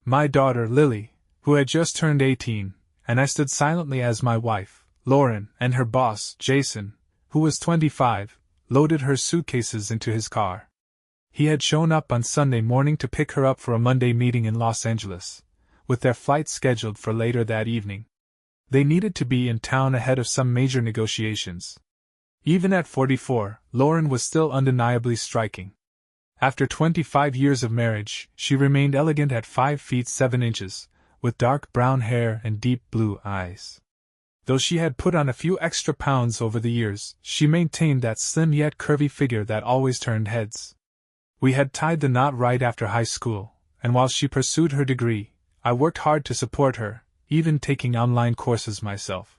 My daughter, Lily, who had just turned 18, and I stood silently as my wife, Lauren, and her boss, Jason, who was 25, loaded her suitcases into his car. He had shown up on Sunday morning to pick her up for a Monday meeting in Los Angeles, with their flight scheduled for later that evening. They needed to be in town ahead of some major negotiations. Even at 44, Lauren was still undeniably striking. After 25 years of marriage, she remained elegant at 5 feet 7 inches, with dark brown hair and deep blue eyes. Though she had put on a few extra pounds over the years, she maintained that slim yet curvy figure that always turned heads. We had tied the knot right after high school, and while she pursued her degree, I worked hard to support her, even taking online courses myself.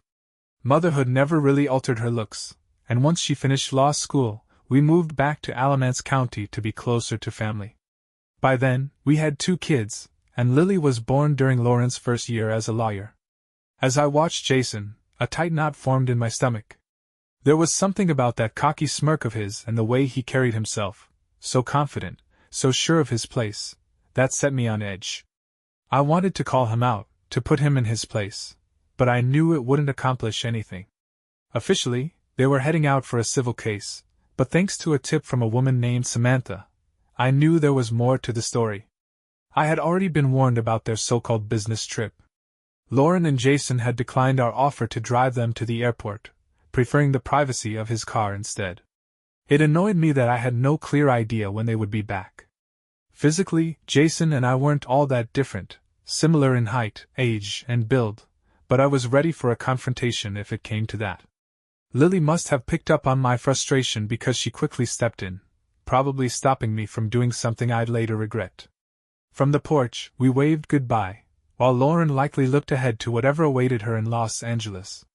Motherhood never really altered her looks, and once she finished law school, we moved back to Alamance County to be closer to family. By then, we had 2 kids, and Lily was born during Lauren's first year as a lawyer. As I watched Jason, a tight knot formed in my stomach. There was something about that cocky smirk of his and the way he carried himself, so confident, so sure of his place, that set me on edge. I wanted to call him out, to put him in his place, but I knew it wouldn't accomplish anything. Officially, they were heading out for a civil case, but thanks to a tip from a woman named Samantha, I knew there was more to the story. I had already been warned about their so-called business trip. Lauren and Jason had declined our offer to drive them to the airport, preferring the privacy of his car instead. It annoyed me that I had no clear idea when they would be back. Physically, Jason and I weren't all that different, similar in height, age, and build, but I was ready for a confrontation if it came to that. Lily must have picked up on my frustration because she quickly stepped in, probably stopping me from doing something I'd later regret. From the porch, we waved goodbye, while Lauren likely looked ahead to whatever awaited her in Los Angeles.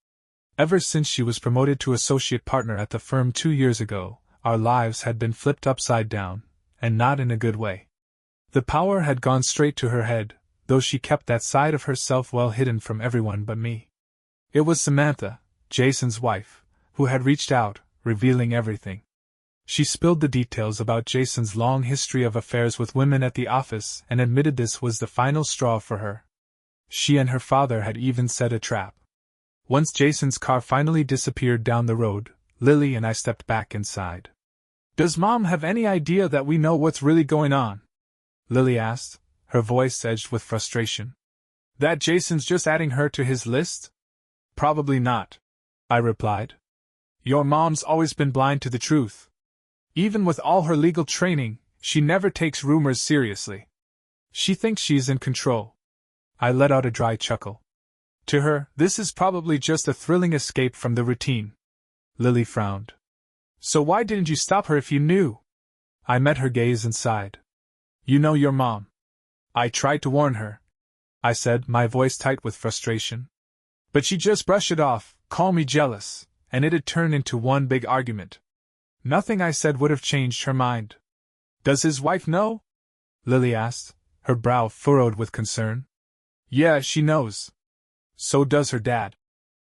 Ever since she was promoted to associate partner at the firm 2 years ago, our lives had been flipped upside down, and not in a good way. The power had gone straight to her head, though she kept that side of herself well hidden from everyone but me. It was Samantha, Jason's wife, who had reached out, revealing everything. She spilled the details about Jason's long history of affairs with women at the office and admitted this was the final straw for her. She and her father had even set a trap. Once Jason's car finally disappeared down the road, Lily and I stepped back inside. "Does Mom have any idea that we know what's really going on?" Lily asked, her voice edged with frustration. "That Jason's just adding her to his list?" "Probably not," I replied. "Your mom's always been blind to the truth. Even with all her legal training, she never takes rumors seriously. She thinks she's in control." I let out a dry chuckle. "To her, this is probably just a thrilling escape from the routine." Lily frowned. "So why didn't you stop her if you knew?" I met her gaze and sighed. "You know your mom." "I tried to warn her," I said, my voice tight with frustration. "But she just brushed it off, call me jealous, and it'd turn into one big argument." Nothing I said would have changed her mind. "Does his wife know?" Lily asked, her brow furrowed with concern. "Yeah, she knows. So does her dad,"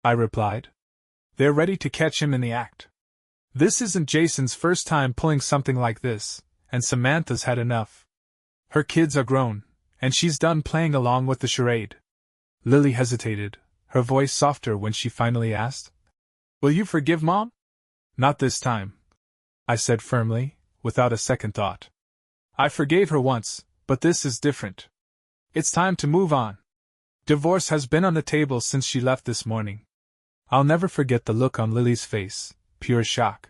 I replied. "They're ready to catch him in the act. This isn't Jason's first time pulling something like this, and Samantha's had enough. Her kids are grown, and she's done playing along with the charade." Lily hesitated, her voice softer when she finally asked, "Will you forgive Mom?" "Not this time," I said firmly, without a second thought. "I forgave her once, but this is different. It's time to move on. Divorce has been on the table since she left this morning." I'll never forget the look on Lily's face, pure shock.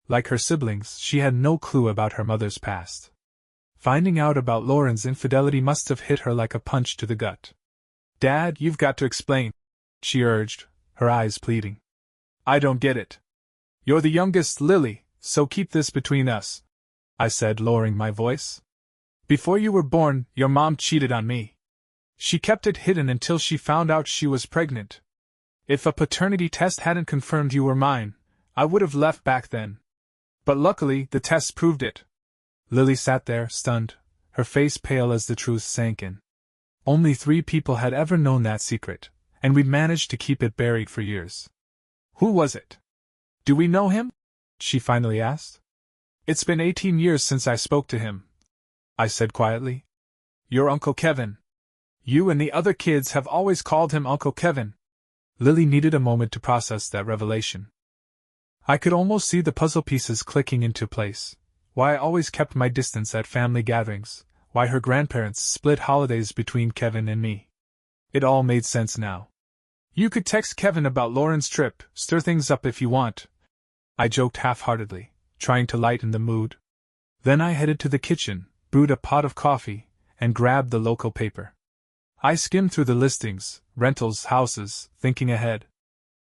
Like her siblings, she had no clue about her mother's past. Finding out about Lauren's infidelity must have hit her like a punch to the gut. "Dad, you've got to explain," she urged, her eyes pleading. "I don't get it. You're the youngest, Lily, so keep this between us," I said, lowering my voice. "Before you were born, your mom cheated on me. She kept it hidden until she found out she was pregnant. If a paternity test hadn't confirmed you were mine, I would have left back then. But luckily, the tests proved it." Lily sat there, stunned, her face pale as the truth sank in. Only 3 people had ever known that secret, and we'd managed to keep it buried for years. "Who was it? Do we know him?" she finally asked. "It's been 18 years since I spoke to him," I said quietly. "Your Uncle Kevin." You and the other kids have always called him Uncle Kevin. Lily needed a moment to process that revelation. I could almost see the puzzle pieces clicking into place. Why I always kept my distance at family gatherings, why her grandparents split holidays between Kevin and me. It all made sense now. You could text Kevin about Lauren's trip, stir things up if you want, I joked half-heartedly, trying to lighten the mood. Then I headed to the kitchen, brewed a pot of coffee, and grabbed the local paper. I skimmed through the listings, rentals, houses, thinking ahead.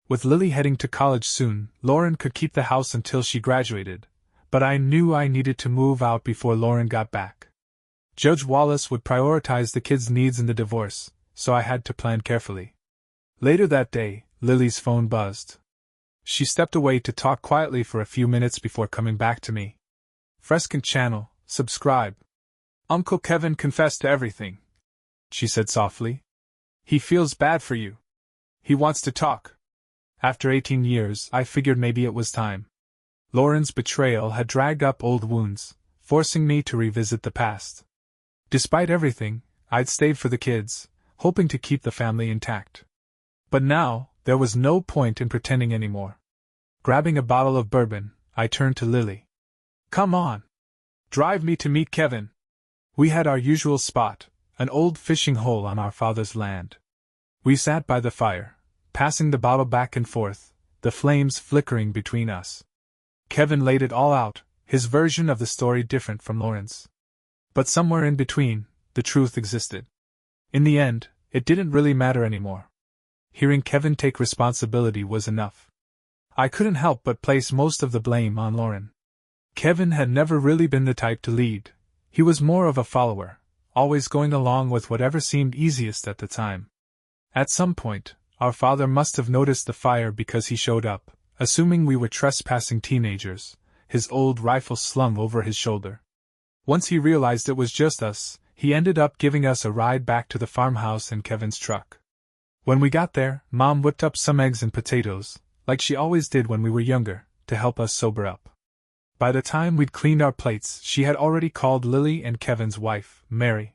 With Lily heading to college soon, Lauren could keep the house until she graduated, but I knew I needed to move out before Lauren got back. Judge Wallace would prioritize the kids' needs in the divorce, so I had to plan carefully. Later that day, Lily's phone buzzed. She stepped away to talk quietly for a few minutes before coming back to me. Frescont channel, subscribe. Uncle Kevin confessed to everything, she said softly. He feels bad for you. He wants to talk. After 18 years, I figured maybe it was time. Lauren's betrayal had dragged up old wounds, forcing me to revisit the past. Despite everything, I'd stayed for the kids, hoping to keep the family intact. But now, there was no point in pretending anymore. Grabbing a bottle of bourbon, I turned to Lily. Come on. Drive me to meet Kevin. We had our usual spot, an old fishing hole on our father's land. We sat by the fire, passing the bottle back and forth, the flames flickering between us. Kevin laid it all out, his version of the story different from Lauren's. But somewhere in between, the truth existed. In the end, it didn't really matter anymore. Hearing Kevin take responsibility was enough. I couldn't help but place most of the blame on Lauren. Kevin had never really been the type to lead. He was more of a follower, always going along with whatever seemed easiest at the time. At some point, our father must have noticed the fire because he showed up, assuming we were trespassing teenagers, his old rifle slung over his shoulder. Once he realized it was just us, he ended up giving us a ride back to the farmhouse in Kevin's truck. When we got there, Mom whipped up some eggs and potatoes, like she always did when we were younger, to help us sober up. By the time we'd cleaned our plates, she had already called Lily and Kevin's wife, Mary.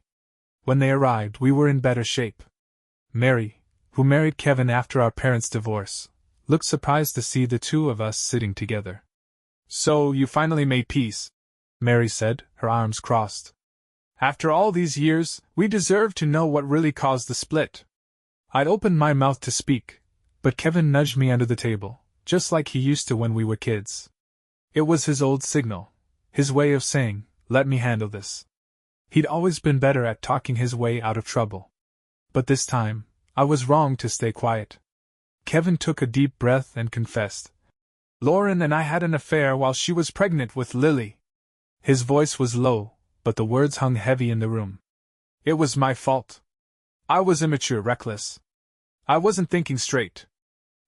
When they arrived, we were in better shape. Mary, who married Kevin after our parents' divorce, looked surprised to see the two of us sitting together. So, you finally made peace, Mary said, her arms crossed. After all these years, we deserve to know what really caused the split. I'd opened my mouth to speak, but Kevin nudged me under the table, just like he used to when we were kids. It was his old signal, his way of saying, let me handle this. He'd always been better at talking his way out of trouble. But this time, I was wrong to stay quiet. Kevin took a deep breath and confessed. Lauren and I had an affair while she was pregnant with Lily. His voice was low, but the words hung heavy in the room. It was my fault. I was immature, reckless. I wasn't thinking straight.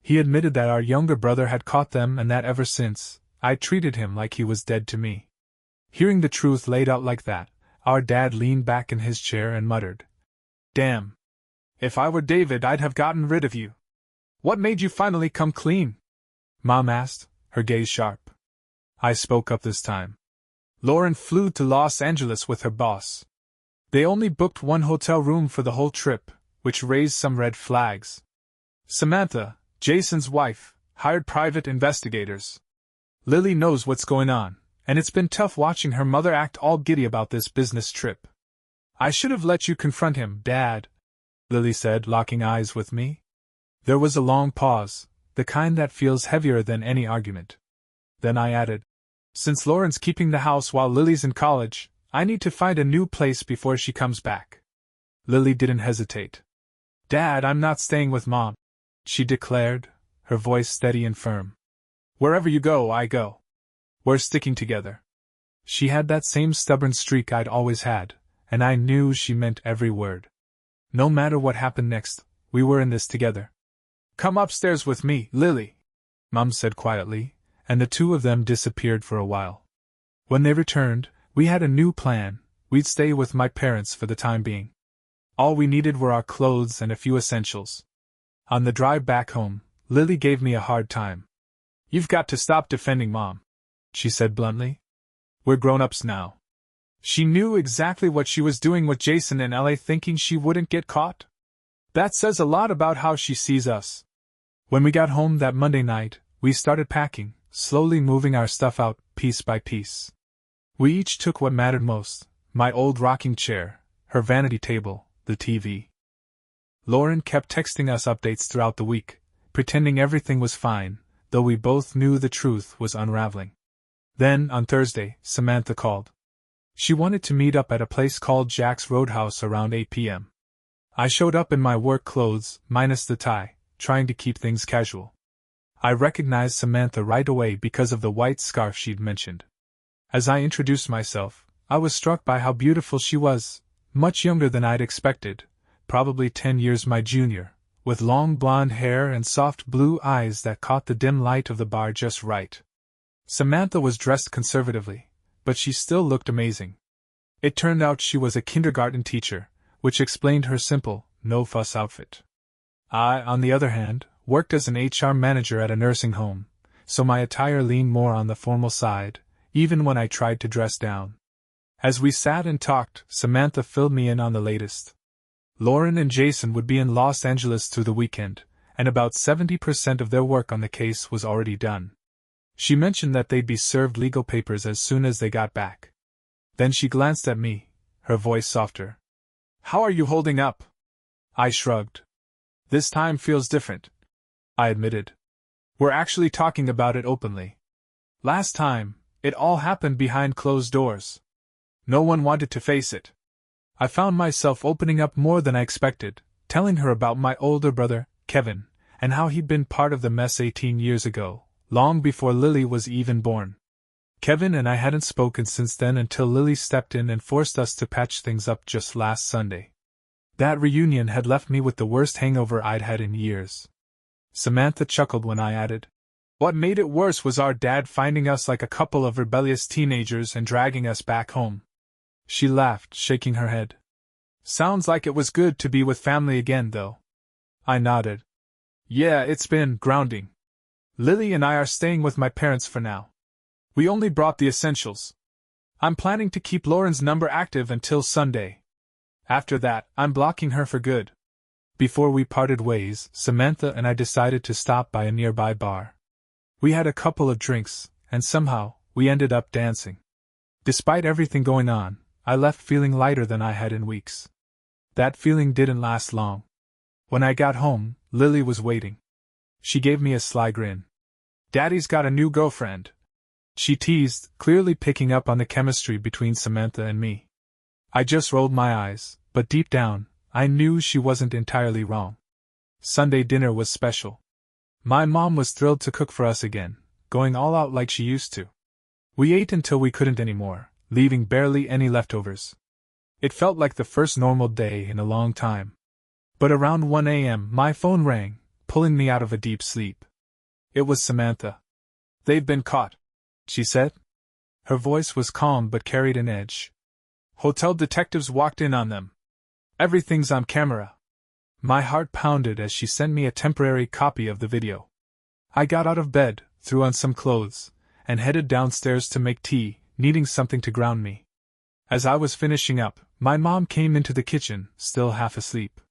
He admitted that our younger brother had caught them and that ever since, I treated him like he was dead to me. Hearing the truth laid out like that, our dad leaned back in his chair and muttered, Damn. If I were David, I'd have gotten rid of you. What made you finally come clean? Mom asked, her gaze sharp. I spoke up this time. Lauren flew to Los Angeles with her boss. They only booked one hotel room for the whole trip, which raised some red flags. Samantha, Jason's wife, hired private investigators. Lily knows what's going on, and it's been tough watching her mother act all giddy about this business trip. I should have let you confront him, Dad, Lily said, locking eyes with me. There was a long pause, the kind that feels heavier than any argument. Then I added, Since Lauren's keeping the house while Lily's in college, I need to find a new place before she comes back. Lily didn't hesitate. Dad, I'm not staying with Mom, she declared, her voice steady and firm. Wherever you go, I go. We're sticking together. She had that same stubborn streak I'd always had, and I knew she meant every word. No matter what happened next, we were in this together. Come upstairs with me, Lily, Mom said quietly, and the two of them disappeared for a while. When they returned, we had a new plan. We'd stay with my parents for the time being. All we needed were our clothes and a few essentials. On the drive back home, Lily gave me a hard time. You've got to stop defending Mom, she said bluntly. We're grown-ups now. She knew exactly what she was doing with Jason in LA, thinking she wouldn't get caught. That says a lot about how she sees us. When we got home that Monday night, we started packing, slowly moving our stuff out, piece by piece. We each took what mattered most: my old rocking chair, her vanity table, the TV. Lauren kept texting us updates throughout the week, pretending everything was fine, though we both knew the truth was unraveling. Then, on Thursday, Samantha called. She wanted to meet up at a place called Jack's Roadhouse around 8 p.m. I showed up in my work clothes, minus the tie, trying to keep things casual. I recognized Samantha right away because of the white scarf she'd mentioned. As I introduced myself, I was struck by how beautiful she was, much younger than I'd expected, probably 10 years my junior, with long blonde hair and soft blue eyes that caught the dim light of the bar just right. Samantha was dressed conservatively, but she still looked amazing. It turned out she was a kindergarten teacher, which explained her simple, no-fuss outfit. I, on the other hand, worked as an HR manager at a nursing home, so my attire leaned more on the formal side, even when I tried to dress down. As we sat and talked, Samantha filled me in on the latest. Lauren and Jason would be in Los Angeles through the weekend, and about 70% of their work on the case was already done. She mentioned that they'd be served legal papers as soon as they got back. Then she glanced at me, her voice softer. "How are you holding up?" I shrugged. "This time feels different," I admitted. "We're actually talking about it openly. Last time, it all happened behind closed doors. No one wanted to face it." I found myself opening up more than I expected, telling her about my older brother, Kevin, and how he'd been part of the mess 18 years ago, long before Lily was even born. Kevin and I hadn't spoken since then until Lily stepped in and forced us to patch things up just last Sunday. That reunion had left me with the worst hangover I'd had in years. Samantha chuckled when I added, "What made it worse was our dad finding us like a couple of rebellious teenagers and dragging us back home." She laughed, shaking her head. "Sounds like it was good to be with family again, though." I nodded. "Yeah, it's been grounding. Lily and I are staying with my parents for now. We only brought the essentials. I'm planning to keep Lauren's number active until Sunday. After that, I'm blocking her for good." Before we parted ways, Samantha and I decided to stop by a nearby bar. We had a couple of drinks, and somehow, we ended up dancing. Despite everything going on, I left feeling lighter than I had in weeks. That feeling didn't last long. When I got home, Lily was waiting. She gave me a sly grin. "Daddy's got a new girlfriend," she teased, clearly picking up on the chemistry between Samantha and me. I just rolled my eyes, but deep down, I knew she wasn't entirely wrong. Sunday dinner was special. My mom was thrilled to cook for us again, going all out like she used to. We ate until we couldn't anymore, leaving barely any leftovers. It felt like the first normal day in a long time. But around 1 a.m. my phone rang, pulling me out of a deep sleep. It was Samantha. "They've been caught," she said. Her voice was calm but carried an edge. "Hotel detectives walked in on them. Everything's on camera." My heart pounded as she sent me a temporary copy of the video. I got out of bed, threw on some clothes, and headed downstairs to make tea, needing something to ground me. As I was finishing up, my mom came into the kitchen, still half asleep.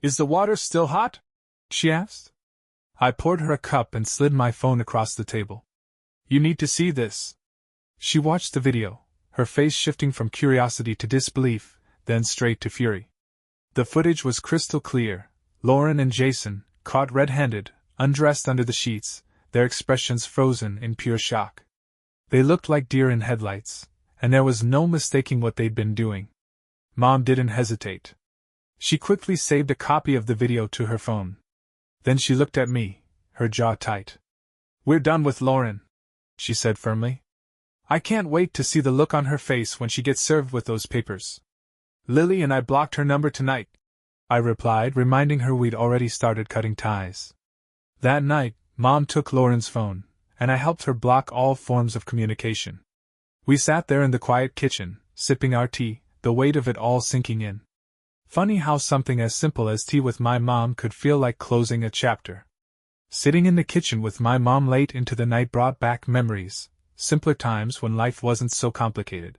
"Is the water still hot?" she asked. I poured her a cup and slid my phone across the table. "You need to see this." She watched the video, her face shifting from curiosity to disbelief, then straight to fury. The footage was crystal clear. Lauren and Jason, caught red-handed, undressed under the sheets, their expressions frozen in pure shock. They looked like deer in headlights, and there was no mistaking what they'd been doing. Mom didn't hesitate. She quickly saved a copy of the video to her phone. Then she looked at me, her jaw tight. "We're done with Lauren," she said firmly. "I can't wait to see the look on her face when she gets served with those papers." "Lily and I blocked her number tonight," I replied, reminding her we'd already started cutting ties. That night, Mom took Lauren's phone, and I helped her block all forms of communication. We sat there in the quiet kitchen, sipping our tea, the weight of it all sinking in. Funny how something as simple as tea with my mom could feel like closing a chapter. Sitting in the kitchen with my mom late into the night brought back memories, simpler times when life wasn't so complicated.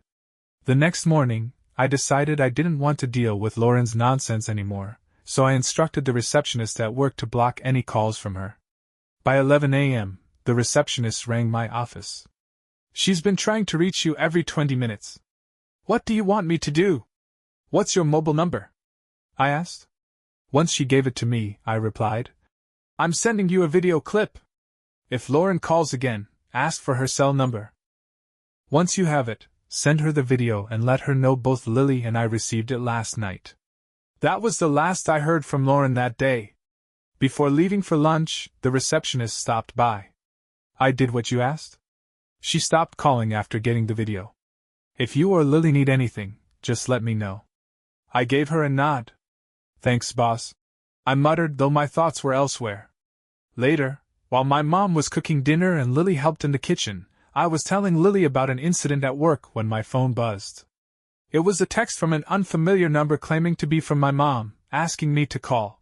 The next morning, I decided I didn't want to deal with Lauren's nonsense anymore, so I instructed the receptionist at work to block any calls from her. By 11 a.m., the receptionist rang my office. "She's been trying to reach you every 20 minutes. What do you want me to do? What's your mobile number?" I asked. Once she gave it to me, I replied, "I'm sending you a video clip. If Lauren calls again, ask for her cell number. Once you have it, send her the video and let her know both Lily and I received it last night." That was the last I heard from Lauren that day. Before leaving for lunch, the receptionist stopped by. "I did what you asked?" She stopped calling after getting the video. "If you or Lily need anything, just let me know." I gave her a nod. "Thanks, boss," I muttered, though my thoughts were elsewhere. Later, while my mom was cooking dinner and Lily helped in the kitchen, I was telling Lily about an incident at work when my phone buzzed. It was a text from an unfamiliar number claiming to be from my mom, asking me to call.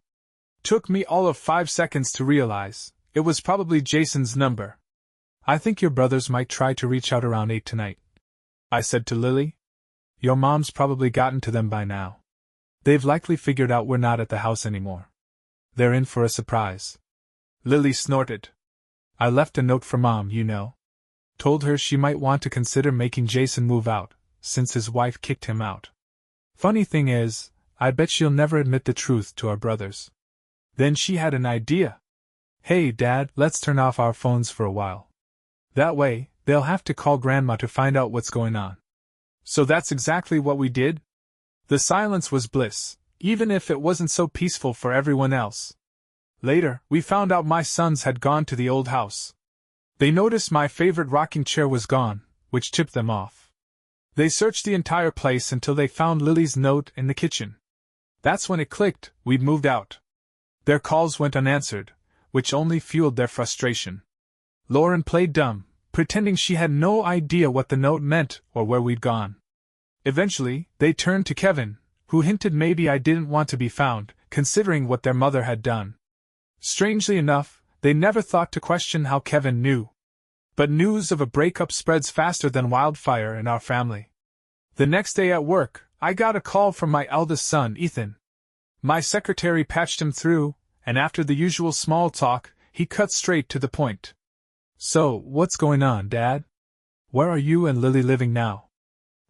Took me all of 5 seconds to realize it was probably Jason's number. "I think your brothers might try to reach out around 8 tonight," I said to Lily. "Your mom's probably gotten to them by now. They've likely figured out we're not at the house anymore. They're in for a surprise." Lily snorted. "I left a note for Mom, you know. Told her she might want to consider making Jason move out, since his wife kicked him out. Funny thing is, I bet she'll never admit the truth to our brothers." Then she had an idea. "Hey, Dad, let's turn off our phones for a while. That way, they'll have to call Grandma to find out what's going on." So that's exactly what we did. The silence was bliss, even if it wasn't so peaceful for everyone else. Later, we found out my sons had gone to the old house. They noticed my favorite rocking chair was gone, which tipped them off. They searched the entire place until they found Lily's note in the kitchen. That's when it clicked, we'd moved out. Their calls went unanswered, which only fueled their frustration. Lauren played dumb, pretending she had no idea what the note meant or where we'd gone. Eventually, they turned to Kevin, who hinted maybe I didn't want to be found, considering what their mother had done. Strangely enough, they never thought to question how Kevin knew. But news of a breakup spreads faster than wildfire in our family. The next day at work, I got a call from my eldest son, Ethan. My secretary patched him through, and after the usual small talk, he cut straight to the point. "So, what's going on, Dad? Where are you and Lily living now?"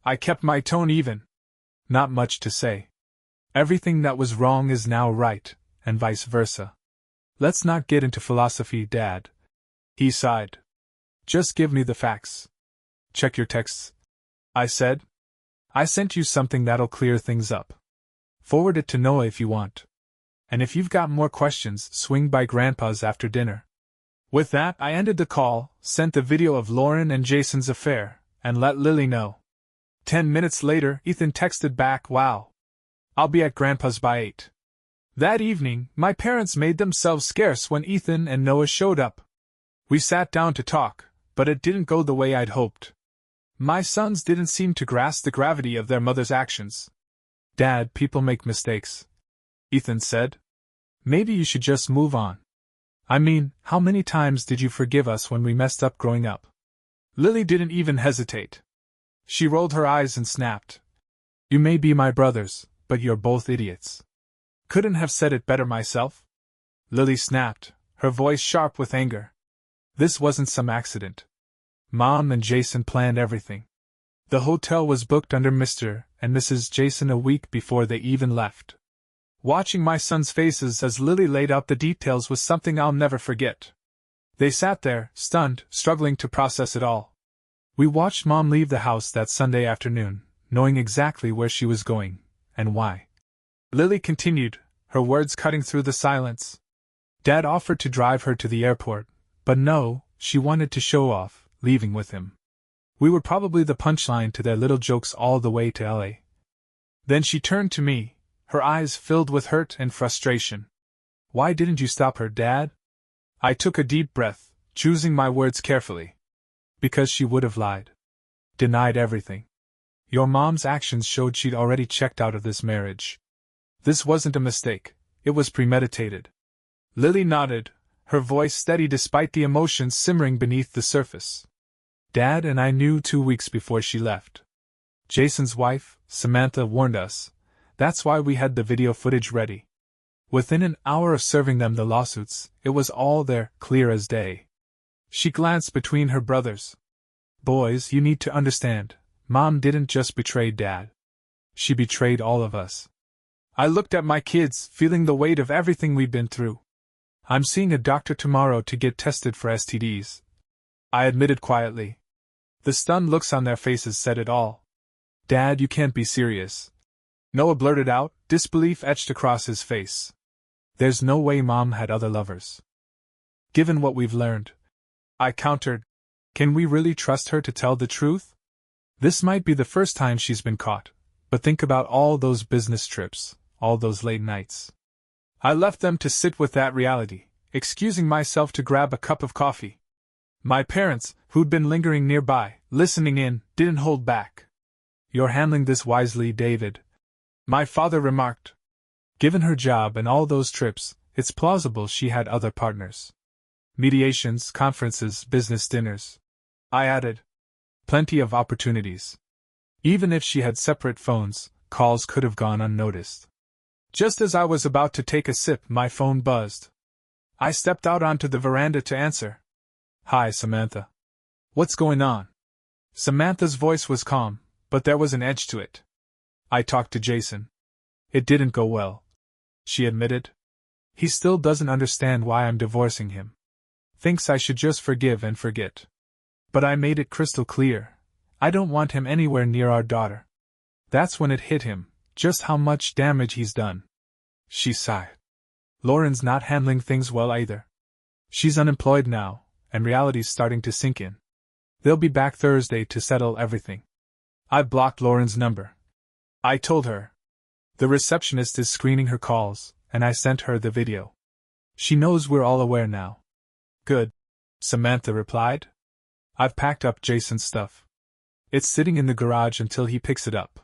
I kept my tone even. "Not much to say. Everything that was wrong is now right, and vice versa. Let's not get into philosophy, Dad." He sighed. "Just give me the facts." "Check your texts," I said. "I sent you something that'll clear things up. Forward it to Noah if you want. And if you've got more questions, swing by Grandpa's after dinner." With that, I ended the call, sent the video of Lauren and Jason's affair, and let Lily know. 10 minutes later, Ethan texted back, "Wow. I'll be at Grandpa's by 8. That evening, my parents made themselves scarce when Ethan and Noah showed up. We sat down to talk, but it didn't go the way I'd hoped. My sons didn't seem to grasp the gravity of their mother's actions. "Dad, people make mistakes," Ethan said. "Maybe you should just move on. I mean, how many times did you forgive us when we messed up growing up?" Lily didn't even hesitate. She rolled her eyes and snapped. "You may be my brothers, but you're both idiots. Couldn't have said it better myself." Lily snapped, her voice sharp with anger. This wasn't some accident. Mom and Jason planned everything. The hotel was booked under Mr. and Mrs. Jason a week before they even left. Watching my sons' faces as Lily laid out the details was something I'll never forget. They sat there, stunned, struggling to process it all. We watched Mom leave the house that Sunday afternoon, knowing exactly where she was going, and why. Lily continued, her words cutting through the silence. Dad offered to drive her to the airport, but no, she wanted to show off, leaving with him. We were probably the punchline to their little jokes all the way to LA. Then she turned to me, her eyes filled with hurt and frustration. "Why didn't you stop her, Dad?" I took a deep breath, choosing my words carefully. "Because she would have lied. Denied everything. Your mom's actions showed she'd already checked out of this marriage. This wasn't a mistake, it was premeditated." Lily nodded, her voice steady despite the emotions simmering beneath the surface. "Dad and I knew 2 weeks before she left. Jason's wife, Samantha, warned us. That's why we had the video footage ready. Within an hour of serving them the lawsuits, it was all there, clear as day. She glanced between her brothers. Boys, you need to understand, Mom didn't just betray Dad. She betrayed all of us. I looked at my kids, feeling the weight of everything we'd been through. I'm seeing a doctor tomorrow to get tested for STDs. I admitted quietly. The stunned looks on their faces said it all. Dad, you can't be serious. Noah blurted out, disbelief etched across his face. There's no way Mom had other lovers. Given what we've learned, I countered, can we really trust her to tell the truth? This might be the first time she's been caught, but think about all those business trips, all those late nights. I left them to sit with that reality, excusing myself to grab a cup of coffee. My parents, who'd been lingering nearby, listening in, didn't hold back. You're handling this wisely, David, my father remarked. Given her job and all those trips, it's plausible she had other partners. Mediations, conferences, business dinners. I added. Plenty of opportunities. Even if she had separate phones, calls could have gone unnoticed. Just as I was about to take a sip, my phone buzzed. I stepped out onto the veranda to answer. Hi, Samantha. What's going on? Samantha's voice was calm, but there was an edge to it. I talked to Jason. It didn't go well, she admitted. He still doesn't understand why I'm divorcing him. Thinks I should just forgive and forget. But I made it crystal clear. I don't want him anywhere near our daughter. That's when it hit him, just how much damage he's done. She sighed. Lauren's not handling things well either. She's unemployed now, and reality's starting to sink in. They'll be back Thursday to settle everything. I blocked Lauren's number. I told her. The receptionist is screening her calls, and I sent her the video. She knows we're all aware now. Good, Samantha replied. I've packed up Jason's stuff. It's sitting in the garage until he picks it up.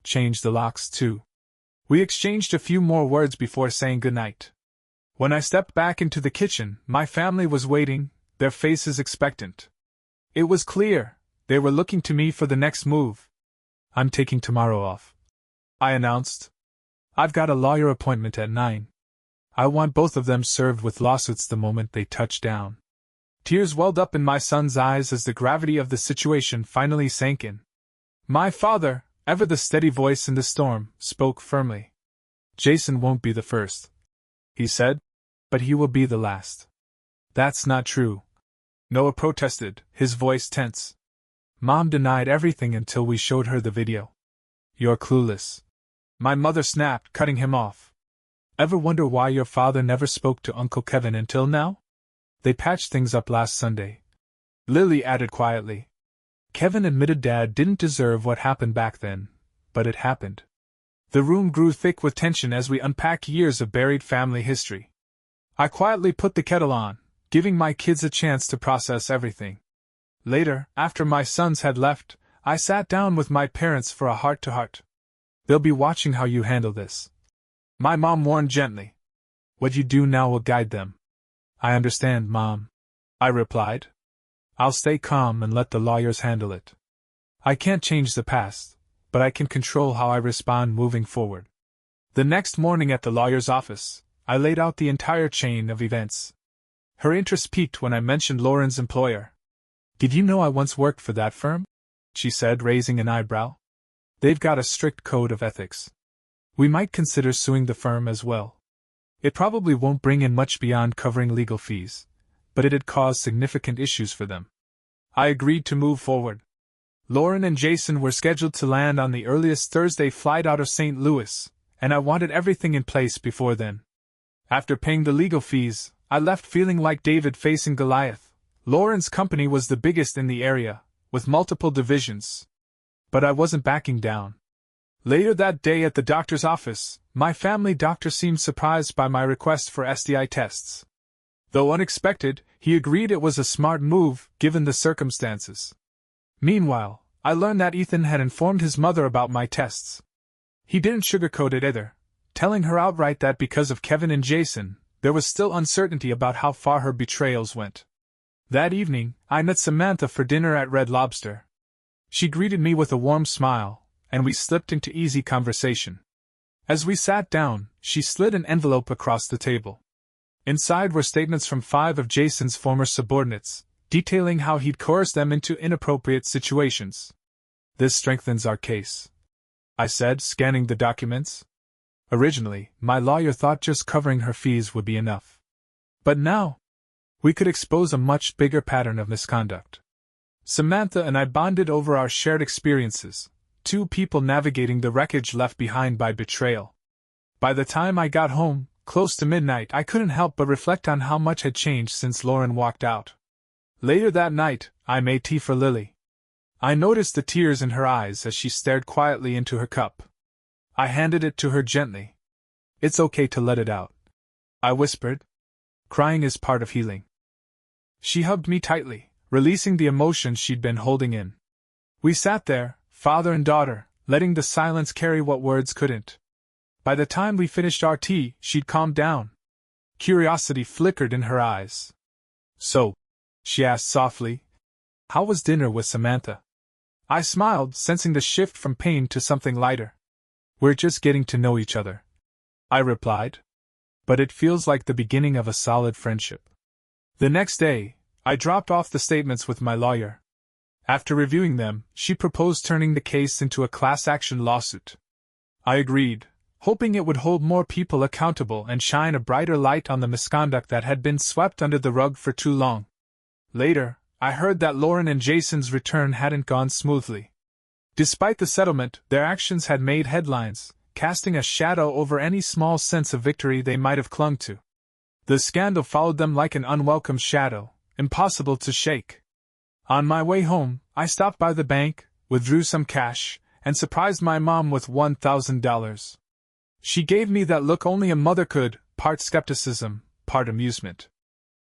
Changed the locks, too. We exchanged a few more words before saying goodnight. When I stepped back into the kitchen, my family was waiting, their faces expectant. It was clear, they were looking to me for the next move. I'm taking tomorrow off, I announced. I've got a lawyer appointment at 9. I want both of them served with lawsuits the moment they touch down. Tears welled up in my son's eyes as the gravity of the situation finally sank in. My father, ever the steady voice in the storm, spoke firmly. Jason won't be the first, he said, but he will be the last. That's not true, Noah protested, his voice tense. Mom denied everything until we showed her the video. You're clueless, my mother snapped, cutting him off. Ever wonder why your father never spoke to Uncle Kevin until now? They patched things up last Sunday. Lily added quietly. Kevin admitted Dad didn't deserve what happened back then, but it happened. The room grew thick with tension as we unpacked years of buried family history. I quietly put the kettle on, giving my kids a chance to process everything. Later, after my sons had left, I sat down with my parents for a heart-to-heart. They'll be watching how you handle this, my mom warned gently. What you do now will guide them. I understand, Mom, I replied. I'll stay calm and let the lawyers handle it. I can't change the past, but I can control how I respond moving forward. The next morning at the lawyer's office, I laid out the entire chain of events. Her interest piqued when I mentioned Lauren's employer. Did you know I once worked for that firm? She said, raising an eyebrow. They've got a strict code of ethics. We might consider suing the firm as well. It probably won't bring in much beyond covering legal fees, but it'd cause significant issues for them. I agreed to move forward. Lauren and Jason were scheduled to land on the earliest Thursday flight out of St. Louis, and I wanted everything in place before then. After paying the legal fees, I left feeling like David facing Goliath. Lauren's company was the biggest in the area, with multiple divisions. But I wasn't backing down. Later that day at the doctor's office, my family doctor seemed surprised by my request for STI tests. Though unexpected, he agreed it was a smart move, given the circumstances. Meanwhile, I learned that Ethan had informed his mother about my tests. He didn't sugarcoat it either, telling her outright that because of Kevin and Jason, there was still uncertainty about how far her betrayals went. That evening, I met Samantha for dinner at Red Lobster. She greeted me with a warm smile, and we slipped into easy conversation. As we sat down, she slid an envelope across the table. Inside were statements from 5 of Jason's former subordinates, detailing how he'd coerced them into inappropriate situations. "This strengthens our case," I said, scanning the documents. Originally, my lawyer thought just covering her fees would be enough. But now, we could expose a much bigger pattern of misconduct. Samantha and I bonded over our shared experiences, 2 people navigating the wreckage left behind by betrayal. By the time I got home, close to midnight, I couldn't help but reflect on how much had changed since Lauren walked out. Later that night, I made tea for Lily. I noticed the tears in her eyes as she stared quietly into her cup. I handed it to her gently. "It's okay to let it out," I whispered. "Crying is part of healing." She hugged me tightly, releasing the emotions she'd been holding in. We sat there, father and daughter, letting the silence carry what words couldn't. By the time we finished our tea, she'd calmed down. Curiosity flickered in her eyes. "So," she asked softly, "how was dinner with Samantha?" I smiled, sensing the shift from pain to something lighter. "We're just getting to know each other," I replied. "But it feels like the beginning of a solid friendship." The next day, I dropped off the statements with my lawyer. After reviewing them, she proposed turning the case into a class action lawsuit. I agreed, hoping it would hold more people accountable and shine a brighter light on the misconduct that had been swept under the rug for too long. Later, I heard that Lauren and Jason's return hadn't gone smoothly. Despite the settlement, their actions had made headlines, casting a shadow over any small sense of victory they might have clung to. The scandal followed them like an unwelcome shadow, impossible to shake. On my way home, I stopped by the bank, withdrew some cash, and surprised my mom with $1,000. She gave me that look only a mother could, part skepticism, part amusement.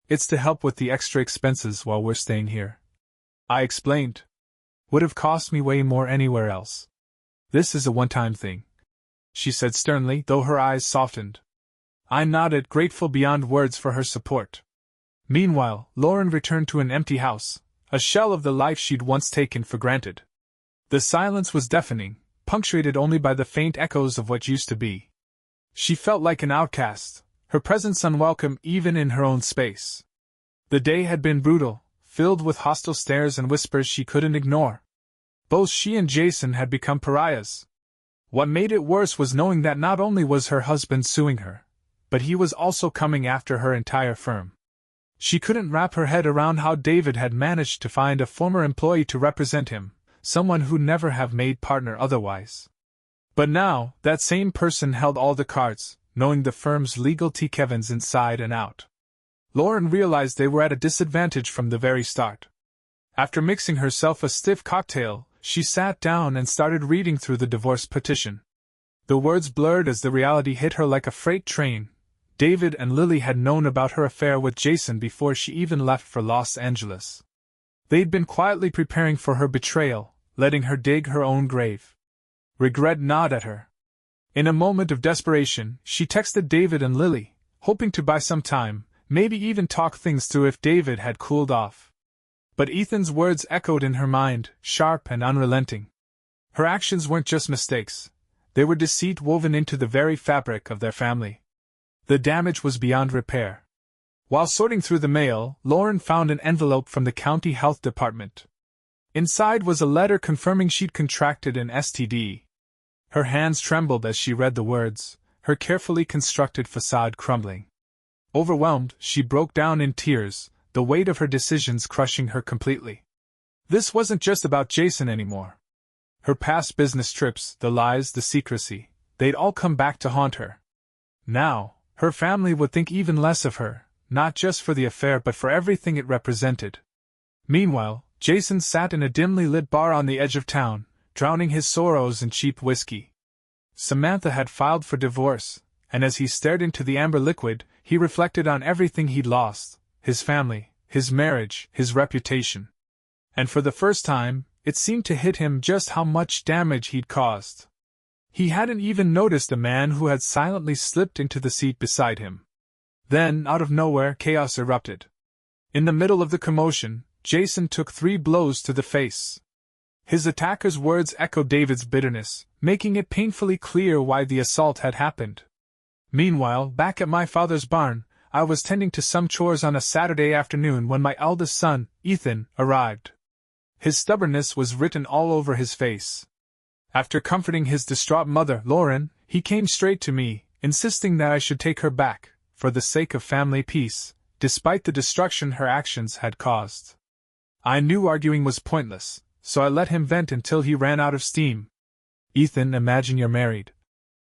"It's to help with the extra expenses while we're staying here," I explained. "Would have cost me way more anywhere else. This is a one-time thing," she said sternly, though her eyes softened. I nodded, grateful beyond words for her support. Meanwhile, Lauren returned to an empty house, a shell of the life she'd once taken for granted. The silence was deafening, punctuated only by the faint echoes of what used to be. She felt like an outcast, her presence unwelcome even in her own space. The day had been brutal, filled with hostile stares and whispers she couldn't ignore. Both she and Jason had become pariahs. What made it worse was knowing that not only was her husband suing her, but he was also coming after her entire firm. She couldn't wrap her head around how David had managed to find a former employee to represent him, someone who'd never have made partner otherwise. But now, that same person held all the cards, knowing the firm's legal T-Kevins inside and out. Lauren realized they were at a disadvantage from the very start. After mixing herself a stiff cocktail, she sat down and started reading through the divorce petition. The words blurred as the reality hit her like a freight train. David and Lily had known about her affair with Jason before she even left for Los Angeles. They'd been quietly preparing for her betrayal, letting her dig her own grave. Regret gnawed at her. In a moment of desperation, she texted David and Lily, hoping to buy some time, maybe even talk things through if David had cooled off. But Ethan's words echoed in her mind, sharp and unrelenting. Her actions weren't just mistakes. They were deceit woven into the very fabric of their family. The damage was beyond repair. While sorting through the mail, Lauren found an envelope from the county health department. Inside was a letter confirming she'd contracted an STD. Her hands trembled as she read the words, her carefully constructed facade crumbling. Overwhelmed, she broke down in tears, the weight of her decisions crushing her completely. This wasn't just about Jason anymore. Her past business trips, the lies, the secrecy, they'd all come back to haunt her. Now, her family would think even less of her, not just for the affair but for everything it represented. Meanwhile, Jason sat in a dimly lit bar on the edge of town, drowning his sorrows in cheap whiskey. Samantha had filed for divorce, and as he stared into the amber liquid, he reflected on everything he'd lost, his family, his marriage, his reputation. And for the first time, it seemed to hit him just how much damage he'd caused. He hadn't even noticed a man who had silently slipped into the seat beside him. Then, out of nowhere, chaos erupted. In the middle of the commotion, Jason took 3 blows to the face. His attacker's words echoed David's bitterness, making it painfully clear why the assault had happened. Meanwhile, back at my father's barn, I was tending to some chores on a Saturday afternoon when my eldest son, Ethan, arrived. His stubbornness was written all over his face. After comforting his distraught mother, Lauren, he came straight to me, insisting that I should take her back, for the sake of family peace, despite the destruction her actions had caused. I knew arguing was pointless, so I let him vent until he ran out of steam. "Ethan, imagine you're married,"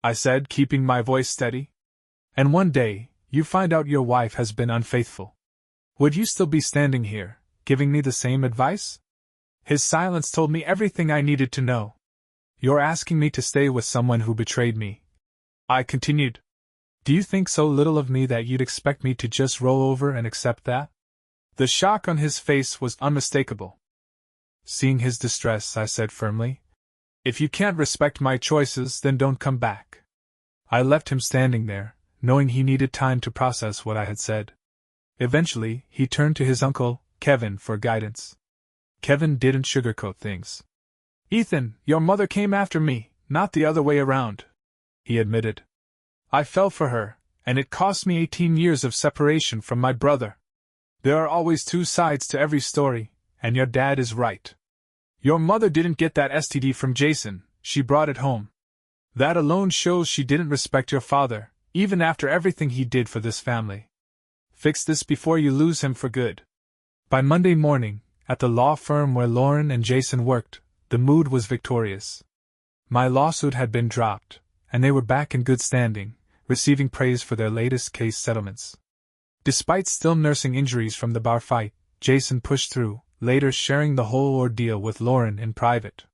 I said, keeping my voice steady. "And one day, you find out your wife has been unfaithful. Would you still be standing here, giving me the same advice?" His silence told me everything I needed to know. "You're asking me to stay with someone who betrayed me," I continued. "Do you think so little of me that you'd expect me to just roll over and accept that?" The shock on his face was unmistakable. Seeing his distress, I said firmly, "If you can't respect my choices, then don't come back." I left him standing there, knowing he needed time to process what I had said. Eventually, he turned to his uncle, Kevin, for guidance. Kevin didn't sugarcoat things. "Ethan, your mother came after me, not the other way around," he admitted. "I fell for her, and it cost me 18 years of separation from my brother. There are always two sides to every story, and your dad is right. Your mother didn't get that STD from Jason, she brought it home. That alone shows she didn't respect your father, even after everything he did for this family. Fix this before you lose him for good." By Monday morning, at the law firm where Lauren and Jason worked, the mood was victorious. My lawsuit had been dropped, and they were back in good standing, receiving praise for their latest case settlements. Despite still nursing injuries from the bar fight, Jason pushed through, later sharing the whole ordeal with Lauren in private.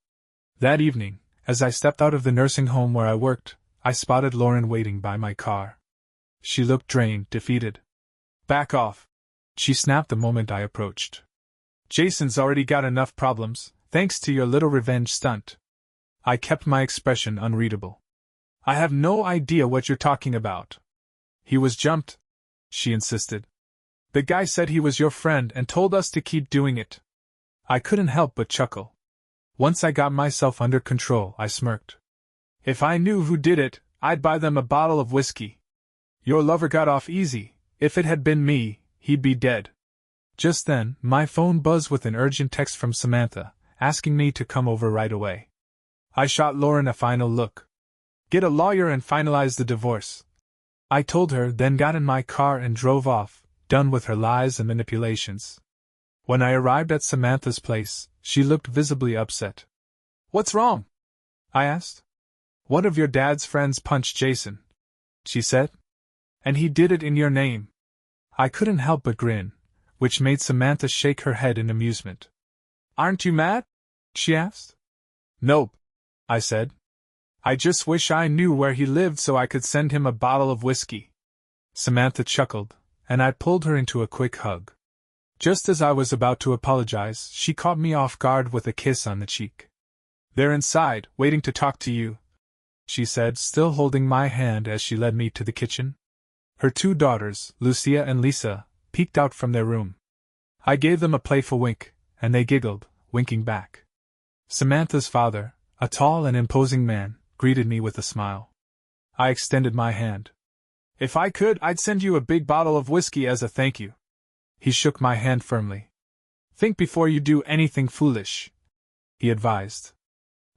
That evening, as I stepped out of the nursing home where I worked, I spotted Lauren waiting by my car. She looked drained, defeated. "Back off," she snapped the moment I approached. "Jason's already got enough problems, thanks to your little revenge stunt." I kept my expression unreadable. "I have no idea what you're talking about." "He was jumped," she insisted. "The guy said he was your friend and told us to keep doing it." I couldn't help but chuckle. Once I got myself under control, I smirked. "If I knew who did it, I'd buy them a bottle of whiskey. Your lover got off easy. If it had been me, he'd be dead." Just then, my phone buzzed with an urgent text from Samantha, asking me to come over right away. I shot Lauren a final look. "Get a lawyer and finalize the divorce," I told her, then got in my car and drove off, done with her lies and manipulations. When I arrived at Samantha's place, she looked visibly upset. "What's wrong?" I asked. "One of your dad's friends punched Jason," she said. "And he did it in your name." I couldn't help but grin, which made Samantha shake her head in amusement. "Aren't you mad?" she asked. "Nope," I said. "I just wish I knew where he lived so I could send him a bottle of whiskey." Samantha chuckled, and I pulled her into a quick hug. Just as I was about to apologize, she caught me off guard with a kiss on the cheek. "They're inside, waiting to talk to you," she said, still holding my hand as she led me to the kitchen. Her two daughters, Lucia and Lisa, peeked out from their room. I gave them a playful wink, and they giggled, winking back. Samantha's father, a tall and imposing man, greeted me with a smile. I extended my hand. "If I could, I'd send you a big bottle of whiskey as a thank you." He shook my hand firmly. "Think before you do anything foolish," he advised.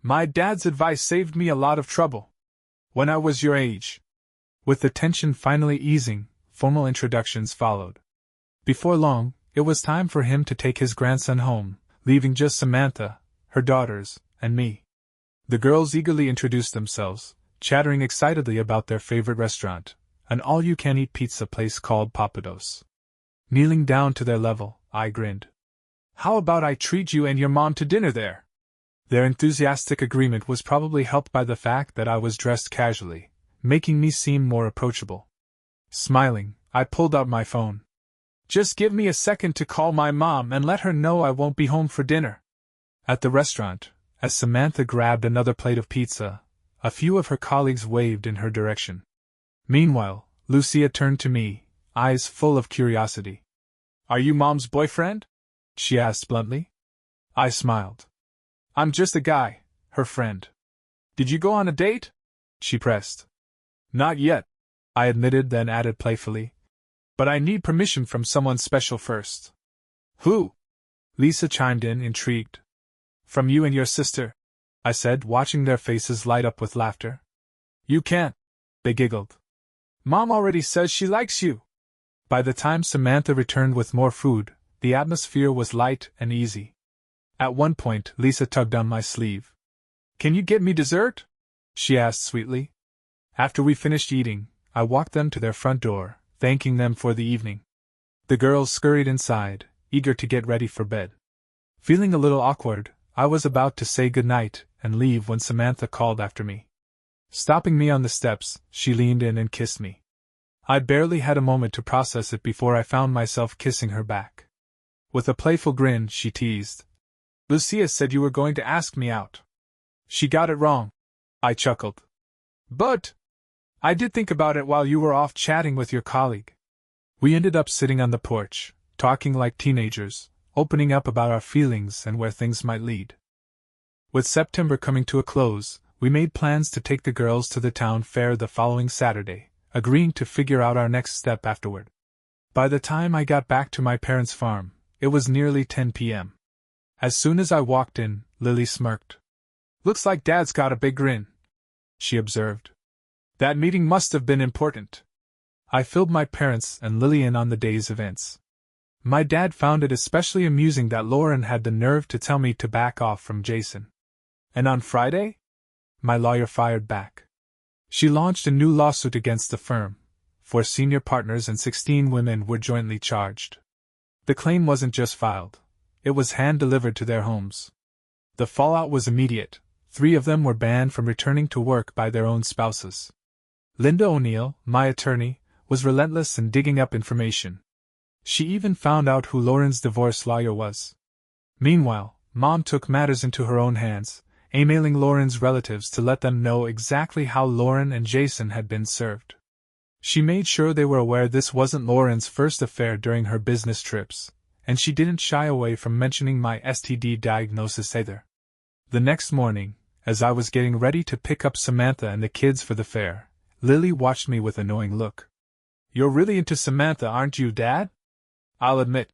"My dad's advice saved me a lot of trouble when I was your age." With the tension finally easing, formal introductions followed. Before long, it was time for him to take his grandson home, leaving just Samantha, her daughters, and me. The girls eagerly introduced themselves, chattering excitedly about their favorite restaurant, an all-you-can-eat pizza place called Papados. Kneeling down to their level, I grinned. "How about I treat you and your mom to dinner there?" Their enthusiastic agreement was probably helped by the fact that I was dressed casually, making me seem more approachable. Smiling, I pulled out my phone. "Just give me a second to call my mom and let her know I won't be home for dinner." At the restaurant, as Samantha grabbed another plate of pizza, a few of her colleagues waved in her direction. Meanwhile, Lucia turned to me, eyes full of curiosity. "Are you Mom's boyfriend?" she asked bluntly. I smiled. I'm just a guy, her friend. Did you go on a date? She pressed. Not yet, I admitted, then added playfully. But I need permission from someone special first. Who? Lisa chimed in, intrigued. From you and your sister, I said, watching their faces light up with laughter. You can't, they giggled. Mom already says she likes you. By the time Samantha returned with more food, the atmosphere was light and easy. At one point, Lisa tugged on my sleeve. Can you get me dessert? She asked sweetly. After we finished eating, I walked them to their front door, thanking them for the evening. The girls scurried inside, eager to get ready for bed. Feeling a little awkward, I was about to say goodnight and leave when Samantha called after me. Stopping me on the steps, she leaned in and kissed me. I barely had a moment to process it before I found myself kissing her back. With a playful grin, she teased. Lucia said you were going to ask me out. She got it wrong. I chuckled. But I did think about it while you were off chatting with your colleague. We ended up sitting on the porch, talking like teenagers, opening up about our feelings and where things might lead. With September coming to a close, we made plans to take the girls to the town fair the following Saturday, agreeing to figure out our next step afterward. By the time I got back to my parents' farm, it was nearly 10 p.m. As soon as I walked in, Lily smirked. Looks like Dad's got a big grin, she observed. That meeting must have been important. I filled my parents and Lily in on the day's events. My dad found it especially amusing that Lauren had the nerve to tell me to back off from Jason. And on Friday? My lawyer fired back. She launched a new lawsuit against the firm. 4 senior partners and 16 women were jointly charged. The claim wasn't just filed. It was hand-delivered to their homes. The fallout was immediate. 3 of them were banned from returning to work by their own spouses. Linda O'Neill, my attorney, was relentless in digging up information. She even found out who Lauren's divorce lawyer was. Meanwhile, Mom took matters into her own hands, emailing Lauren's relatives to let them know exactly how Lauren and Jason had been served. She made sure they were aware this wasn't Lauren's first affair during her business trips, and she didn't shy away from mentioning my STD diagnosis either. The next morning, as I was getting ready to pick up Samantha and the kids for the fair, Lily watched me with a knowing look. You're really into Samantha, aren't you, Dad? I'll admit,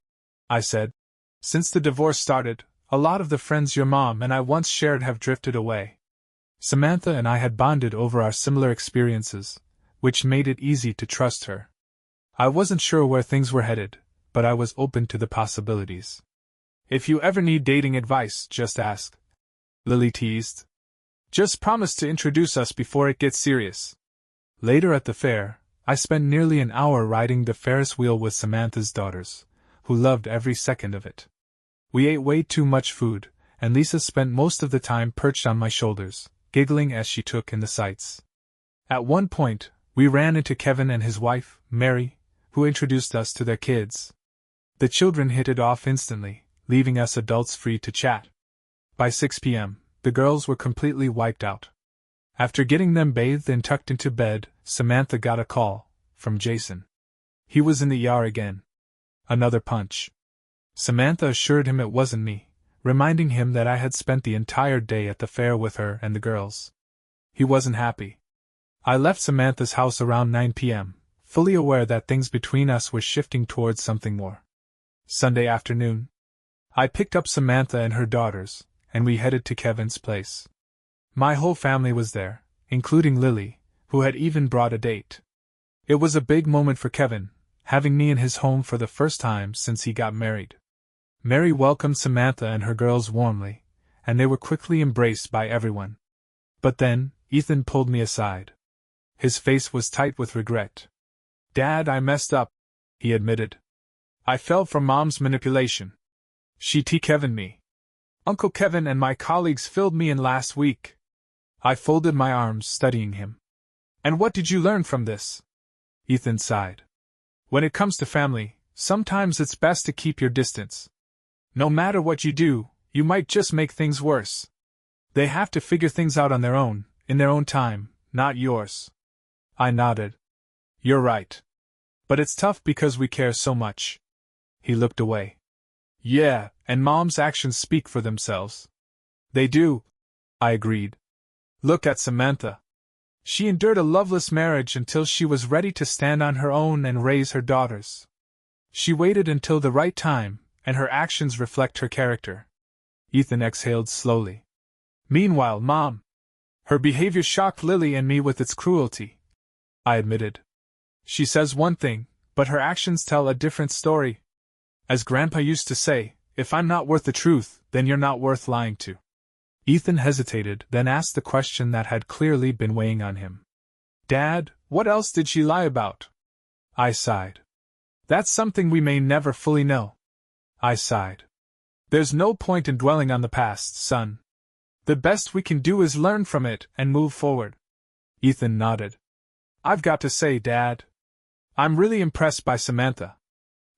I said. Since the divorce started, a lot of the friends your mom and I once shared have drifted away. Samantha and I had bonded over our similar experiences, which made it easy to trust her. I wasn't sure where things were headed, but I was open to the possibilities. If you ever need dating advice, just ask, Lily teased. Just promise to introduce us before it gets serious. Later at the fair, I spent nearly an hour riding the Ferris wheel with Samantha's daughters, who loved every second of it. We ate way too much food, and Lisa spent most of the time perched on my shoulders, giggling as she took in the sights. At one point, we ran into Kevin and his wife, Mary, who introduced us to their kids. The children hit it off instantly, leaving us adults free to chat. By 6 p.m., the girls were completely wiped out. After getting them bathed and tucked into bed, Samantha got a call from Jason. He was in the ER again. Another punch. Samantha assured him it wasn't me, reminding him that I had spent the entire day at the fair with her and the girls. He wasn't happy. I left Samantha's house around 9 p.m., fully aware that things between us were shifting towards something more. Sunday afternoon, I picked up Samantha and her daughters, and we headed to Kevin's place. My whole family was there, including Lily, who had even brought a date. It was a big moment for Kevin, having me in his home for the first time since he got married. Mary welcomed Samantha and her girls warmly, and they were quickly embraced by everyone. But then, Ethan pulled me aside. His face was tight with regret. Dad, I messed up, he admitted. I fell for Mom's manipulation. She Kevin'd me. Uncle Kevin and my colleagues filled me in last week. I folded my arms, studying him. And what did you learn from this? Ethan sighed. When it comes to family, sometimes it's best to keep your distance. No matter what you do, you might just make things worse. They have to figure things out on their own, in their own time, not yours. I nodded. You're right. But it's tough because we care so much. He looked away. Yeah, and Mom's actions speak for themselves. They do, I agreed. Look at Samantha. She endured a loveless marriage until she was ready to stand on her own and raise her daughters. She waited until the right time, and her actions reflect her character. Ethan exhaled slowly. Meanwhile, Mom. Her behavior shocked Lily and me with its cruelty, I admitted. She says one thing, but her actions tell a different story. As Grandpa used to say, if I'm not worth the truth, then you're not worth lying to. Ethan hesitated, then asked the question that had clearly been weighing on him. Dad, what else did she lie about? I sighed. That's something we may never fully know. I sighed. There's no point in dwelling on the past, son. The best we can do is learn from it and move forward. Ethan nodded. I've got to say, Dad, I'm really impressed by Samantha.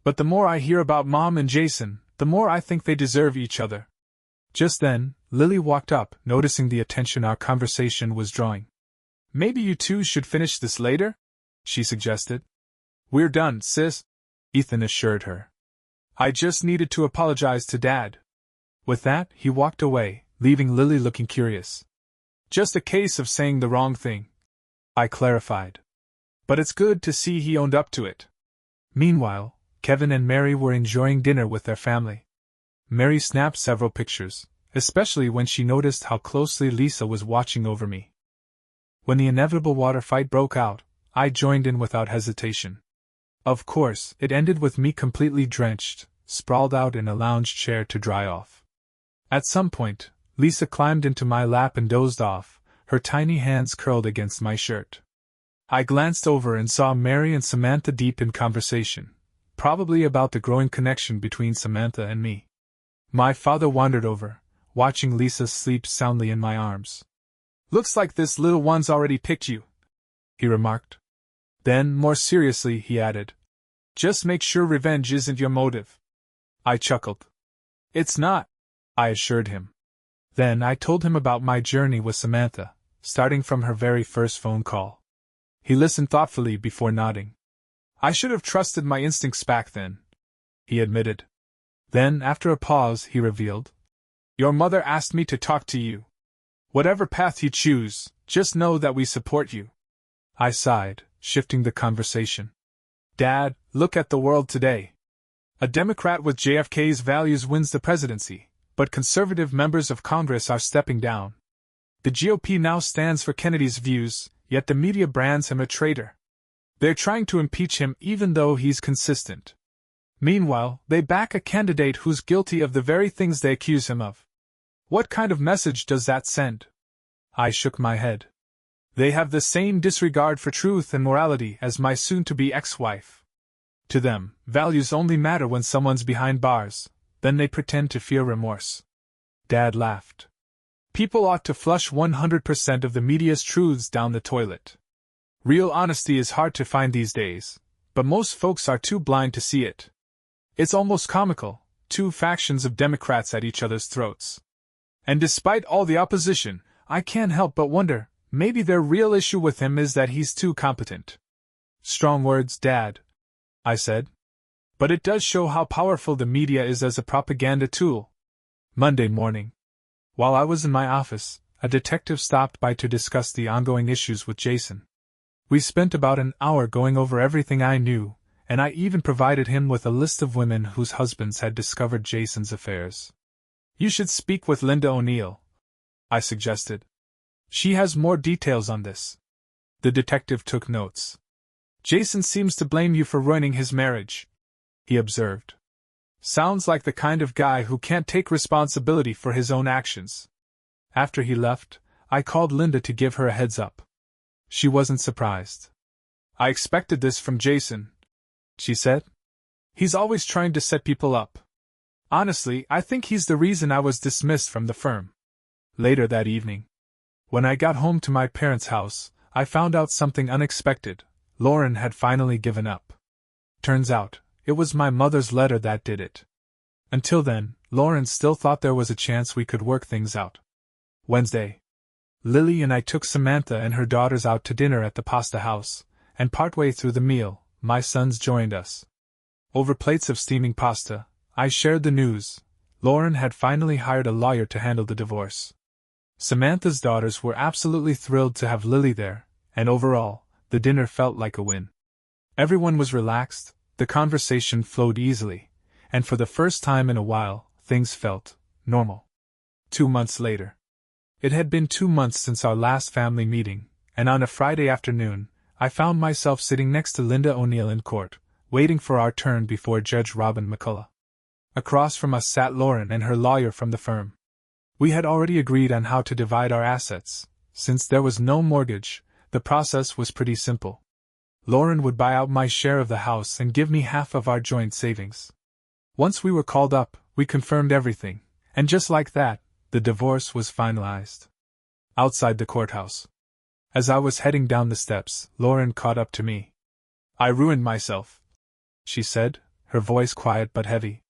But the more I hear about Mom and Jason, the more I think they deserve each other. Just then, Lily walked up, noticing the attention our conversation was drawing. Maybe you two should finish this later? She suggested. We're done, sis, Ethan assured her. I just needed to apologize to Dad. With that, he walked away, leaving Lily looking curious. Just a case of saying the wrong thing, I clarified. But it's good to see he owned up to it. Meanwhile, Kevin and Mary were enjoying dinner with their family. Mary snapped several pictures, especially when she noticed how closely Lisa was watching over me. When the inevitable water fight broke out, I joined in without hesitation. Of course, it ended with me completely drenched, sprawled out in a lounge chair to dry off. At some point, Lisa climbed into my lap and dozed off, her tiny hands curled against my shirt. I glanced over and saw Mary and Samantha deep in conversation, probably about the growing connection between Samantha and me. My father wandered over, watching Lisa sleep soundly in my arms. Looks like this little one's already picked you, he remarked. Then, more seriously, he added, just make sure revenge isn't your motive. I chuckled. It's not, I assured him. Then I told him about my journey with Samantha, starting from her very first phone call. He listened thoughtfully before nodding. I should have trusted my instincts back then, he admitted. Then, after a pause, he revealed, your mother asked me to talk to you. Whatever path you choose, just know that we support you. I sighed, shifting the conversation. Dad, look at the world today. A Democrat with JFK's values wins the presidency, but conservative members of Congress are stepping down. The GOP now stands for Kennedy's views, yet the media brands him a traitor. They're trying to impeach him even though he's consistent. Meanwhile, they back a candidate who's guilty of the very things they accuse him of. What kind of message does that send? I shook my head. They have the same disregard for truth and morality as my soon-to-be ex-wife. To them, values only matter when someone's behind bars, then they pretend to fear remorse. Dad laughed. People ought to flush 100% of the media's truths down the toilet. Real honesty is hard to find these days, but most folks are too blind to see it. It's almost comical, two factions of Democrats at each other's throats. And despite all the opposition, I can't help but wonder, maybe their real issue with him is that he's too competent. Strong words, Dad, I said. But it does show how powerful the media is as a propaganda tool. Monday morning. While I was in my office, a detective stopped by to discuss the ongoing issues with Jason. We spent about an hour going over everything I knew, and I even provided him with a list of women whose husbands had discovered Jason's affairs. You should speak with Linda O'Neill, I suggested. She has more details on this. The detective took notes. Jason seems to blame you for ruining his marriage, he observed. Sounds like the kind of guy who can't take responsibility for his own actions. After he left, I called Linda to give her a heads up. She wasn't surprised. I expected this from Jason, she said. He's always trying to set people up. Honestly, I think he's the reason I was dismissed from the firm. Later that evening, when I got home to my parents' house, I found out something unexpected. Lauren had finally given up. Turns out, it was my mother's letter that did it. Until then, Lauren still thought there was a chance we could work things out. Wednesday. Lily and I took Samantha and her daughters out to dinner at the pasta house, and partway through the meal, my sons joined us. Over plates of steaming pasta, I shared the news. Lauren had finally hired a lawyer to handle the divorce. Samantha's daughters were absolutely thrilled to have Lily there, and overall, the dinner felt like a win. Everyone was relaxed, the conversation flowed easily, and for the first time in a while, things felt normal. 2 months later. It had been 2 months since our last family meeting, and on a Friday afternoon, I found myself sitting next to Linda O'Neill in court, waiting for our turn before Judge Robin McCullough. Across from us sat Lauren and her lawyer from the firm. We had already agreed on how to divide our assets. Since there was no mortgage, the process was pretty simple. Lauren would buy out my share of the house and give me half of our joint savings. Once we were called up, we confirmed everything, and just like that, the divorce was finalized. Outside the courthouse. As I was heading down the steps, Lauren caught up to me. "I ruined myself," she said, her voice quiet but heavy.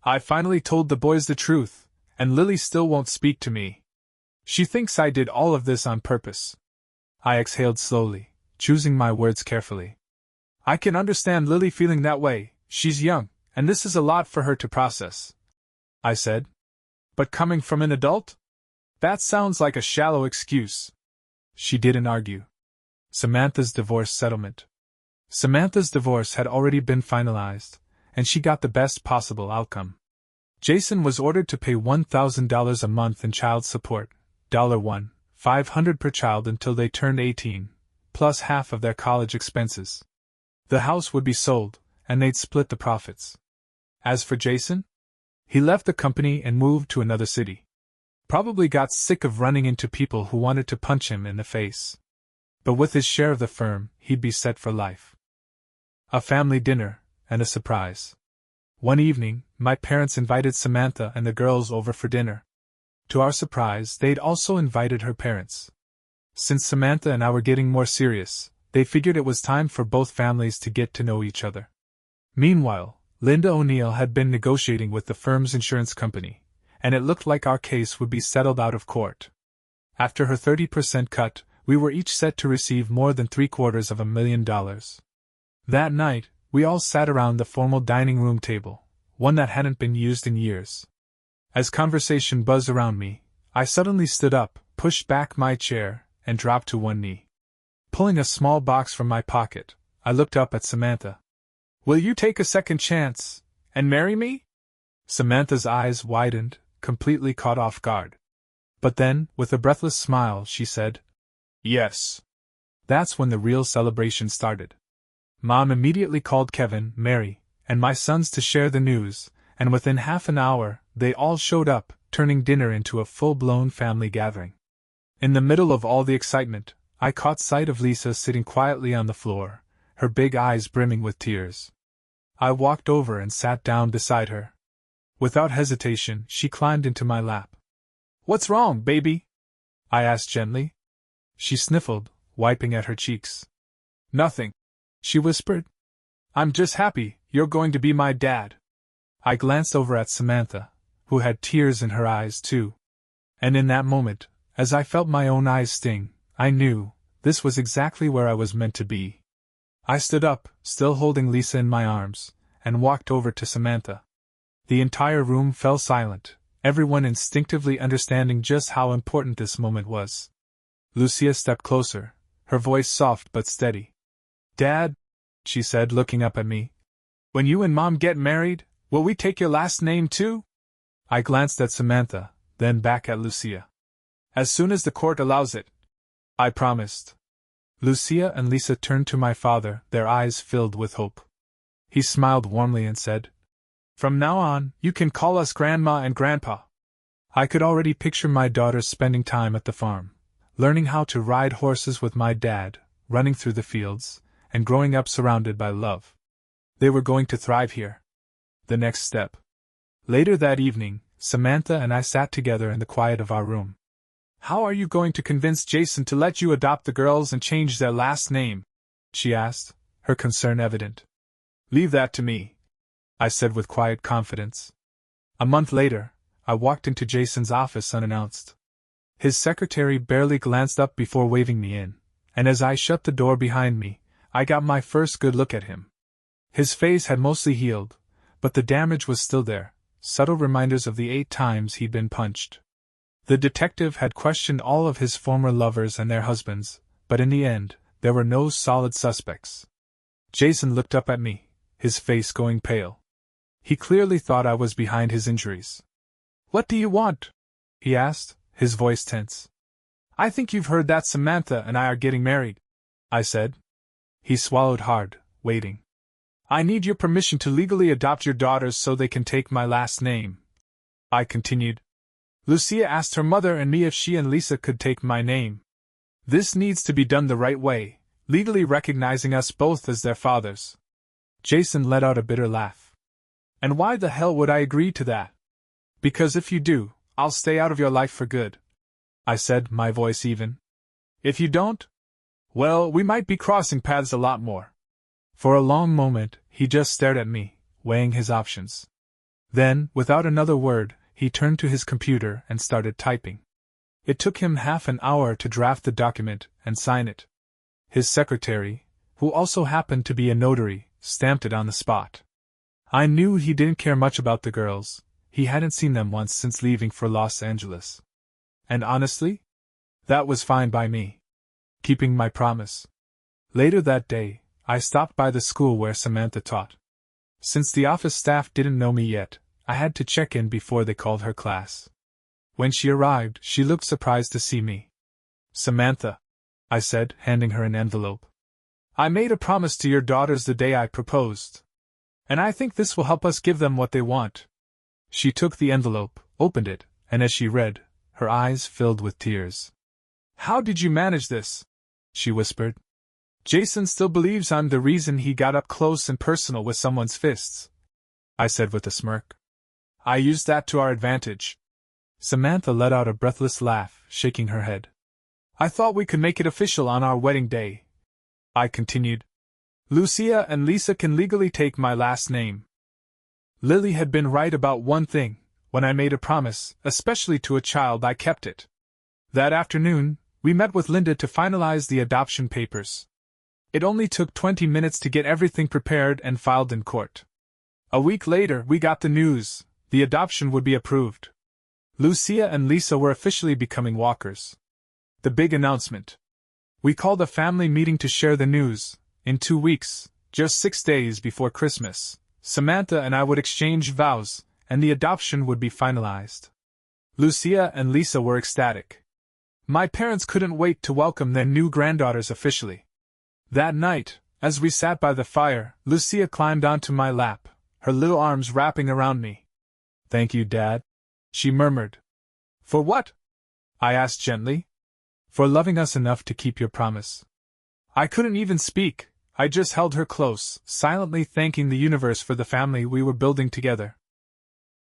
"I finally told the boys the truth, and Lily still won't speak to me. She thinks I did all of this on purpose." I exhaled slowly, choosing my words carefully. "I can understand Lily feeling that way, she's young, and this is a lot for her to process," I said. "But coming from an adult? That sounds like a shallow excuse." She didn't argue. Samantha's divorce settlement. Samantha's divorce had already been finalized, and she got the best possible outcome. Jason was ordered to pay $1,000 a month in child support, $500 per child until they turned 18, plus half of their college expenses. The house would be sold, and they'd split the profits. As for Jason, he left the company and moved to another city. Probably got sick of running into people who wanted to punch him in the face. But with his share of the firm, he'd be set for life. A family dinner, and a surprise. One evening, my parents invited Samantha and the girls over for dinner. To our surprise, they'd also invited her parents. Since Samantha and I were getting more serious, they figured it was time for both families to get to know each other. Meanwhile, Linda O'Neill had been negotiating with the firm's insurance company, and it looked like our case would be settled out of court. After her 30% cut, we were each set to receive more than $750,000. That night, we all sat around the formal dining room table, one that hadn't been used in years. As conversation buzzed around me, I suddenly stood up, pushed back my chair, and dropped to one knee. Pulling a small box from my pocket, I looked up at Samantha. "Will you take a second chance and marry me?" Samantha's eyes widened, completely caught off guard. But then, with a breathless smile, she said, "Yes." That's when the real celebration started. Mom immediately called Kevin, Mary, and my sons to share the news, and within half an hour, they all showed up, turning dinner into a full-blown family gathering. In the middle of all the excitement, I caught sight of Lisa sitting quietly on the floor, her big eyes brimming with tears. I walked over and sat down beside her. Without hesitation, she climbed into my lap. "What's wrong, baby?" I asked gently. She sniffled, wiping at her cheeks. "Nothing," she whispered. "I'm just happy you're going to be my dad." I glanced over at Samantha, who had tears in her eyes too. And in that moment, as I felt my own eyes sting, I knew this was exactly where I was meant to be. I stood up, still holding Lisa in my arms, and walked over to Samantha. The entire room fell silent, everyone instinctively understanding just how important this moment was. Lucia stepped closer, her voice soft but steady. "Dad," she said, looking up at me, "when you and Mom get married, will we take your last name too?" I glanced at Samantha, then back at Lucia. "As soon as the court allows it," I promised. Lucia and Lisa turned to my father, their eyes filled with hope. He smiled warmly and said, "From now on, you can call us Grandma and Grandpa." I could already picture my daughters spending time at the farm, learning how to ride horses with my dad, running through the fields, and growing up surrounded by love. They were going to thrive here. The next step. Later that evening, Samantha and I sat together in the quiet of our room. "How are you going to convince Jason to let you adopt the girls and change their last name?" she asked, her concern evident. "Leave that to me," I said with quiet confidence. A month later, I walked into Jason's office unannounced. His secretary barely glanced up before waving me in, and as I shut the door behind me, I got my first good look at him. His face had mostly healed, but the damage was still there, subtle reminders of the 8 times he'd been punched. The detective had questioned all of his former lovers and their husbands, but in the end, there were no solid suspects. Jason looked up at me, his face going pale. He clearly thought I was behind his injuries. "What do you want?" he asked, his voice tense. "I think you've heard that Samantha and I are getting married," I said. He swallowed hard, waiting. "I need your permission to legally adopt your daughters so they can take my last name," I continued. "Lucia asked her mother and me if she and Lisa could take my name. This needs to be done the right way, legally recognizing us both as their fathers." Jason let out a bitter laugh. "And why the hell would I agree to that?" "Because if you do, I'll stay out of your life for good," I said, my voice even. "If you don't? Well, we might be crossing paths a lot more." For a long moment, he just stared at me, weighing his options. Then, without another word, he turned to his computer and started typing. It took him half an hour to draft the document and sign it. His secretary, who also happened to be a notary, stamped it on the spot. I knew he didn't care much about the girls. He hadn't seen them once since leaving for Los Angeles. And honestly, that was fine by me. Keeping my promise. Later that day, I stopped by the school where Samantha taught. Since the office staff didn't know me yet, I had to check in before they called her class. When she arrived, she looked surprised to see me. "Samantha," I said, handing her an envelope. "I made a promise to your daughters the day I proposed. And I think this will help us give them what they want." She took the envelope, opened it, and as she read, her eyes filled with tears. "How did you manage this?" she whispered. "Jason still believes I'm the reason he got up close and personal with someone's fists," I said with a smirk. "I used that to our advantage." Samantha let out a breathless laugh, shaking her head. "I thought we could make it official on our wedding day," I continued. "Lucia and Lisa can legally take my last name." Lily had been right about one thing: when I made a promise, especially to a child, I kept it. That afternoon, we met with Linda to finalize the adoption papers. It only took 20 minutes to get everything prepared and filed in court. A week later, we got the news: the adoption would be approved. Lucia and Lisa were officially becoming walkers. The big announcement. We called a family meeting to share the news. In 2 weeks, just 6 days before Christmas, Samantha and I would exchange vows, and the adoption would be finalized. Lucia and Lisa were ecstatic. My parents couldn't wait to welcome their new granddaughters officially. That night, as we sat by the fire, Lucia climbed onto my lap, her little arms wrapping around me. "Thank you, Dad," she murmured. "For what?" I asked gently. "For loving us enough to keep your promise." I couldn't even speak. I just held her close, silently thanking the universe for the family we were building together.